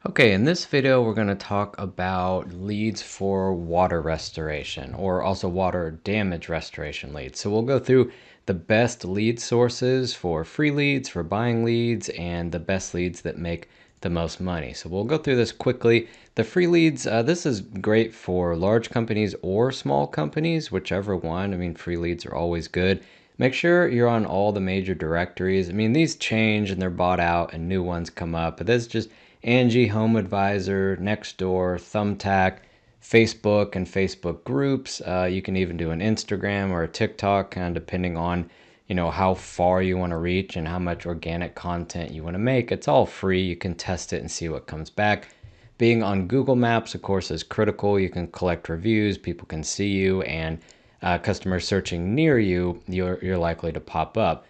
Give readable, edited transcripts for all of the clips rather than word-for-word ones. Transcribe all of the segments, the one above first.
Okay, in this video, we're going to talk about leads for water restoration or also water damage restoration leads. So we'll go through the best lead sources for free leads, for buying leads, and the best leads that make the most money. So we'll go through this quickly. The free leads, this is great for large companies or small companies, whichever one. I mean, free leads are always good. Make sure you're on all the major directories. I mean, these change and they're bought out and new ones come up, but this is just Angie, Home Advisor, Nextdoor, Thumbtack, Facebook, and Facebook groups. You can even do an Instagram or a TikTok, kind of depending on how far you want to reach and how much organic content you want to make. It's all free. You can test it and see what comes back. Being on Google Maps, of course, is critical. You can collect reviews, people can see you, and customers searching near you, you're likely to pop up.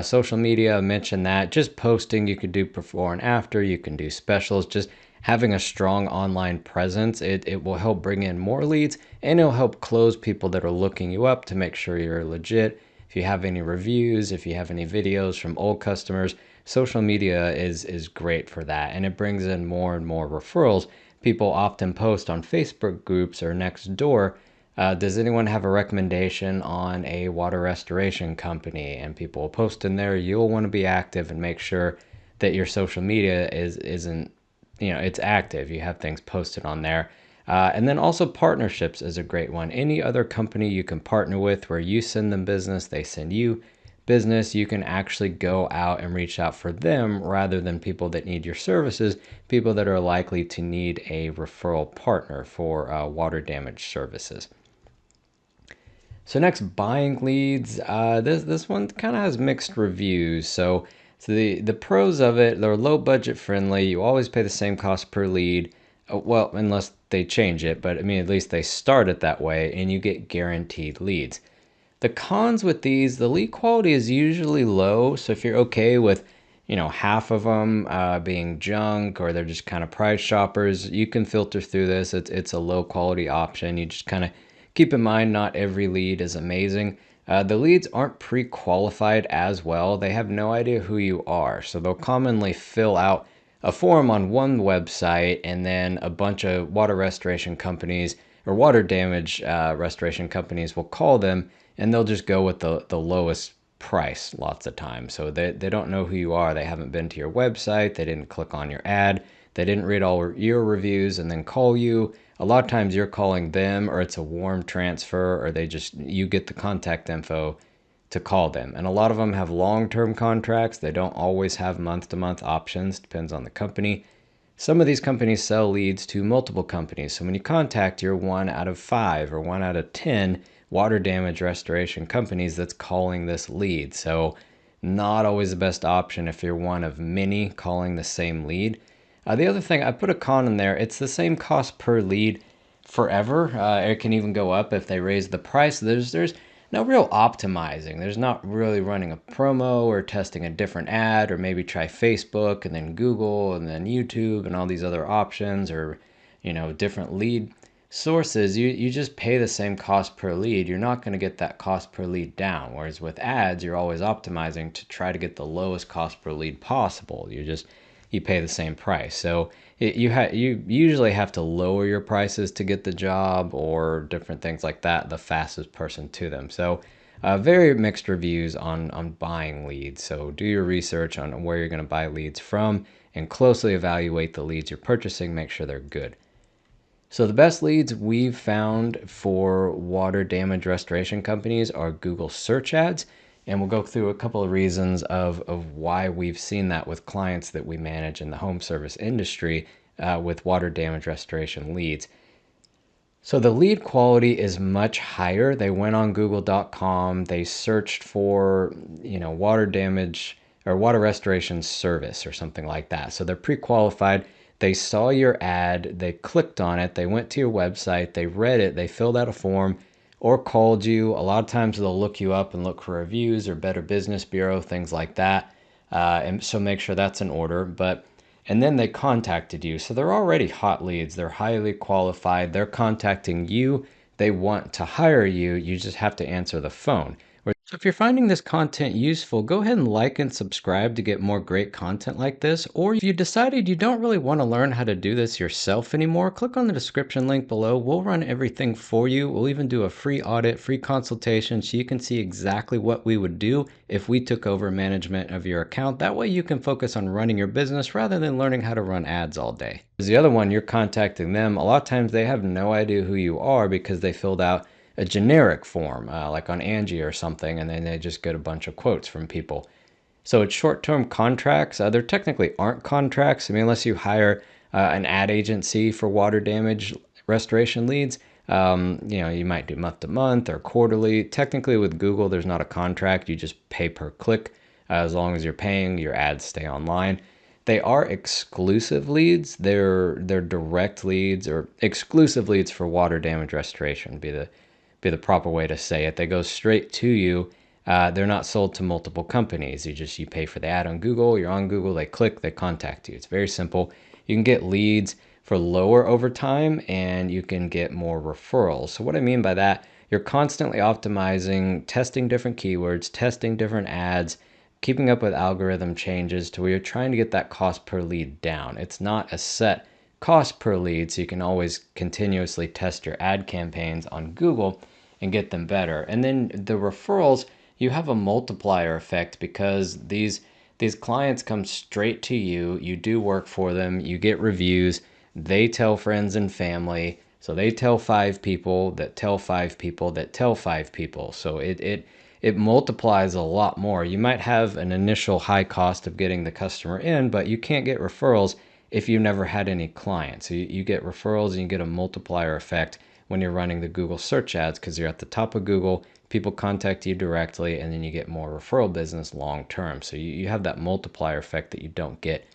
Social media, I mentioned that. Just posting, you could do before and after. You can do specials. Just having a strong online presence, it will help bring in more leads, and it'll help close people that are looking you up to make sure you're legit. If you have any reviews, if you have any videos from old customers, social media is great for that, and it brings in more and more referrals. People often post on Facebook groups or Nextdoor, does anyone have a recommendation on a water restoration company? And people will post in there. You'll want to be active and make sure that your social media isn't, it's active. You have things posted on there. And then also partnerships is a great one. Any other company you can partner with where you send them business, they send you business, you can actually go out and reach out for them rather than people that need your services, people that are likely to need a referral partner for water damage services. So next, buying leads. This one kind of has mixed reviews. So the pros of it, they're low budget friendly. You always pay the same cost per lead. Well, unless they change it, but I mean, at least they start it that way, and you get guaranteed leads. The cons with these, the lead quality is usually low. So if you're okay with, half of them being junk or they're just kind of price shoppers, you can filter through this. It's a low quality option. You just kind of keep in mind, not every lead is amazing. The leads aren't pre-qualified as well. They have no idea who you are. So they'll commonly fill out a form on one website, and then a bunch of water restoration companies or water damage restoration companies will call them, and they'll just go with the lowest price lots of times. So they don't know who you are. They haven't been to your website. They didn't click on your ad. They didn't read all your reviews and then call you. A lot of times you're calling them, or it's a warm transfer, or you get the contact info to call them. And a lot of them have long-term contracts. They don't always have month-to-month options. Depends on the company. Some of these companies sell leads to multiple companies. So when you contact, you're 1 out of 5 or 1 out of 10 water damage restoration companies that's calling this lead. So not always the best option if you're one of many calling the same lead. The other thing, I put a con in there. It's the same cost per lead forever. It can even go up if they raise the price. There's no real optimizing. There's not really running a promo or testing a different ad, or maybe try Facebook and then Google and then YouTube and all these other options, or different lead sources. You just pay the same cost per lead. You're not going to get that cost per lead down. Whereas with ads, you're always optimizing to try to get the lowest cost per lead possible. You pay the same price. So you usually have to lower your prices to get the job, or different things like that, the fastest person to them. So very mixed reviews on buying leads. So do your research on where you're going to buy leads from, and closely evaluate the leads you're purchasing. Make sure they're good. So the best leads we've found for water damage restoration companies are Google search ads. And we'll go through a couple of reasons of why we've seen that with clients that we manage in the home service industry with water damage restoration leads. So the lead quality is much higher. They went on google.com, they searched for, water damage or water restoration service or something like that. So they're pre-qualified. They saw your ad, they clicked on it, they went to your website, they read it, they filled out a form, or called you. A lot of times they'll look you up and look for reviews or Better Business Bureau, things like that. And so make sure that's in order. And then they contacted you. So they're already hot leads. They're highly qualified. They're contacting you. They want to hire you. You just have to answer the phone. So if you're finding this content useful, go ahead and like and subscribe to get more great content like this. Or if you decided you don't really want to learn how to do this yourself anymore, click on the description link below. We'll run everything for you. We'll even do a free audit, free consultation, so you can see exactly what we would do if we took over management of your account. That way you can focus on running your business rather than learning how to run ads all day. The other one, you're contacting them. A lot of times they have no idea who you are because they filled out a generic form, like on Angie or something, and then they just get a bunch of quotes from people. So it's short-term contracts. There technically aren't contracts. I mean, unless you hire an ad agency for water damage restoration leads, you might do month to month or quarterly. Technically with Google, there's not a contract. You just pay per click. As long as you're paying, your ads stay online. They are exclusive leads. They're direct leads or exclusive leads for water damage restoration, be the proper way to say it. They go straight to you. They're not sold to multiple companies. You pay for the ad on Google. You're on Google. They click. They contact you. It's very simple. You can get leads for lower over time, and you can get more referrals. So what I mean by that, you're constantly optimizing, testing different keywords, testing different ads, keeping up with algorithm changes to where you're trying to get that cost per lead down. It's not a set cost per lead, so you can always continuously test your ad campaigns on Google and get them better. And then the referrals, you have a multiplier effect because these clients come straight to you. You do work for them. You get reviews. They tell friends and family. So they tell 5 people that tell 5 people that tell 5 people. So it multiplies a lot more. You might have an initial high cost of getting the customer in, but you can't get referrals if you never had any clients. So you get referrals and you get a multiplier effect when you're running the Google search ads because you're at the top of Google, people contact you directly, and then you get more referral business long term. So you have that multiplier effect that you don't get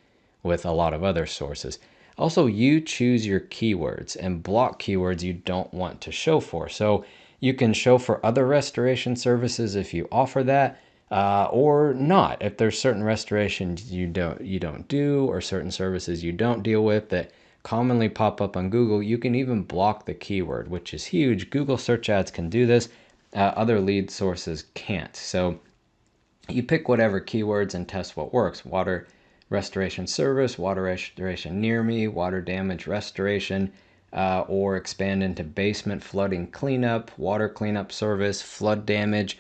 with a lot of other sources. Also, you choose your keywords and block keywords you don't want to show for. So you can show for other restoration services if you offer that, or not. If there's certain restorations you don't do, or certain services you don't deal with that commonly pop up on Google, you can even block the keyword, which is huge. Google search ads can do this. Other lead sources can't. So you pick whatever keywords and test what works. Water restoration service, water restoration near me, water damage restoration, or expand into basement flooding cleanup, water cleanup service, flood damage,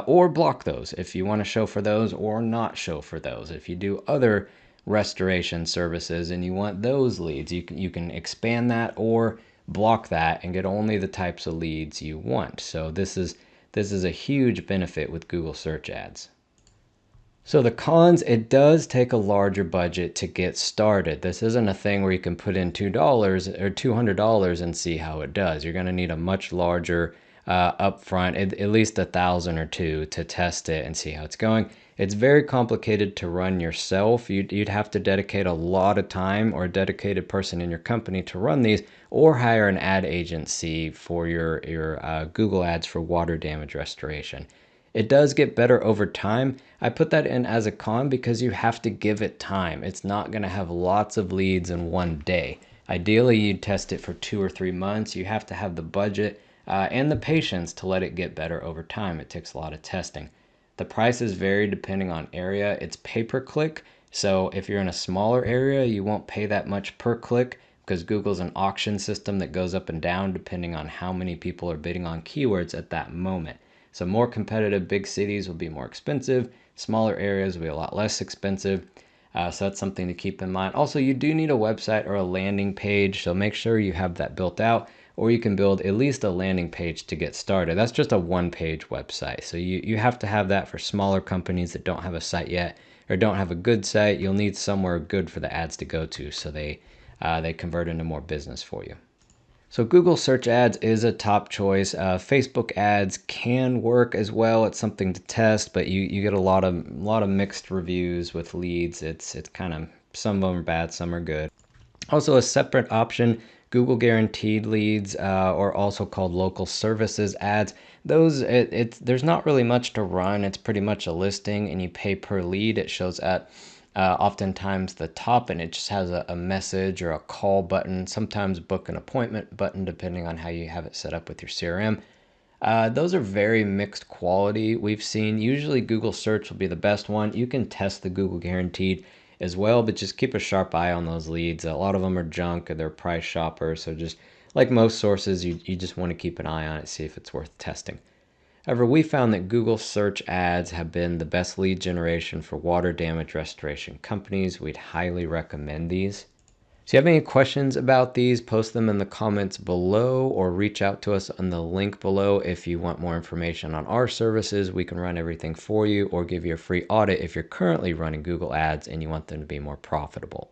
or block those if you want to show for those or not show for those. If you do other restoration services and you want those leads, you can expand that or block that and get only the types of leads you want. So this is a huge benefit with Google search ads. So the cons, it does take a larger budget to get started. This isn't a thing where you can put in $2 or $200 and see how it does. You're going to need a much larger upfront, at least 1,000 or 2 to test it and see how it's going. It's very complicated to run yourself. You'd have to dedicate a lot of time or a dedicated person in your company to run these, or hire an ad agency for your Google ads for water damage restoration. It does get better over time. I put that in as a con because you have to give it time. It's not going to have lots of leads in one day. Ideally, you'd test it for 2 or 3 months. You have to have the budget and the patience to let it get better over time. It takes a lot of testing. The prices vary depending on area. It's pay-per-click. So if you're in a smaller area, you won't pay that much per click because Google's an auction system that goes up and down depending on how many people are bidding on keywords at that moment. So more competitive big cities will be more expensive. Smaller areas will be a lot less expensive. So that's something to keep in mind. Also, you do need a website or a landing page. So make sure you have that built out, or you can build at least a landing page to get started. That's just a one-page website. So you have to have that for smaller companies that don't have a site yet or don't have a good site. You'll need somewhere good for the ads to go to so they convert into more business for you. So Google search ads is a top choice. Facebook ads can work as well. It's something to test, but you get a lot of mixed reviews with leads. It's kind of, some of them are bad, some are good. Also a separate option, Google guaranteed leads, or also called local services ads. Those there's not really much to run. It's pretty much a listing and you pay per lead. It shows at oftentimes the top, and it just has a message or a call button, sometimes book an appointment button, depending on how you have it set up with your CRM. Those are very mixed quality. We've seen usually Google search will be the best one. You can test the Google guaranteed as well, but just keep a sharp eye on those leads. A lot of them are junk or they're price shoppers. So just like most sources, you just want to keep an eye on it, see if it's worth testing. However, we found that Google search ads have been the best lead generation for water damage restoration companies. We'd highly recommend these. So if you have any questions about these, post them in the comments below or reach out to us on the link below if you want more information on our services. We can run everything for you or give you a free audit if you're currently running Google ads and you want them to be more profitable.